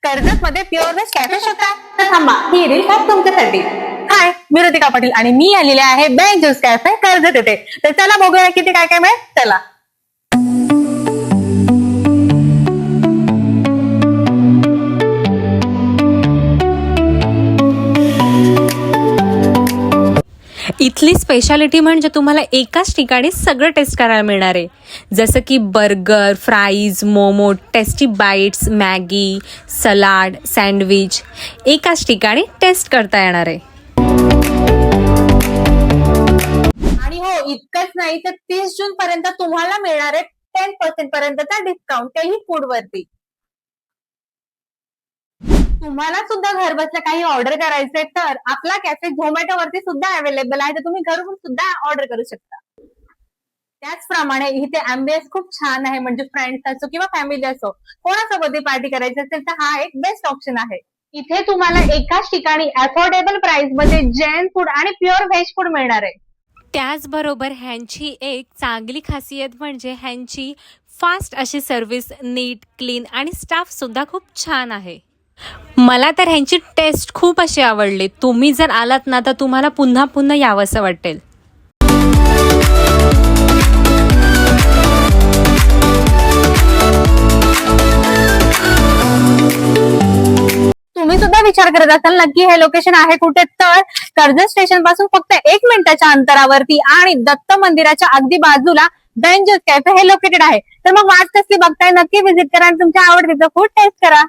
कर्जत मध्ये pure veg cafe शोधता तर थांबा, ही रील खास तुमच्यासाठी. हाय, मी ऋतिका पाटील आणि मी आलेले आहे बेंच ज्यूस कॅफे कर्जत येथे. तर चला बघूया किती काय काय मिळेल. चला. इथली स्पेशालिटी म्हणजे तुम्हाला एकाच ठिकाणी सगळं टेस्ट करायला मिळणार आहे. जसं की burger, fries, momo, tasty bites, Maggi, salad, sandwich एकाच ठिकाणी टेस्ट करता येणार आहे. आणि हो, इतकंच नाही तर 30 जून पर्यंत तुम्हाला मिळणार आहे 10% पर्यंतचा डिस्काउंट काही फूड वरती. तुम्हाला सुद्धा घर बसल्या काही ऑर्डर करायचंय तर आपला कॅफे झोमॅटो वरती सुद्धा अवेलेबल आहे. तर तुम्ही घरून सुद्धा ऑर्डर करू शकता. त्याचप्रमाणे इथे अँबियन्स खूप छान आहे. म्हणजे फ्रेंड्स असो किंवा फॅमिली असो, कोणासोबत पार्टी करायची असेल तर हा एक बेस्ट ऑप्शन आहे. इथे तुम्हाला एकाच ठिकाणी अफोर्डेबल प्राइस मध्ये जैन फूड आणि प्युअर व्हेज फूड मिळणार आहे. त्याचबरोबर ह्यांची एक चांगली खासियत म्हणजे ह्यांची फास्ट अशी सर्व्हिस, नीट, क्लीन आणि स्टाफसुद्धा खूप छान आहे. मला तर ह्यांची टेस्ट खूप अशी आवडली. तुम्ही जर आलात ना तर तुम्हाला पुन्हा पुन्हा यावंसं वाटेल. तुम्ही सुद्धा विचार करत असाल नक्की हे लोकेशन आहे कुठे, तर कर्जत स्टेशन पासून फक्त 1 मिनिटाच्या अंतरावरती आणि दत्त मंदिराच्या अगदी बाजूला बेंच ज्यूस कॅफे हे लोकेटेड आहे. तर मग वाट कसली बघताय, नक्की व्हिजिट करा आणि तुमच्या आवडतीचं फूड टेस्ट करा.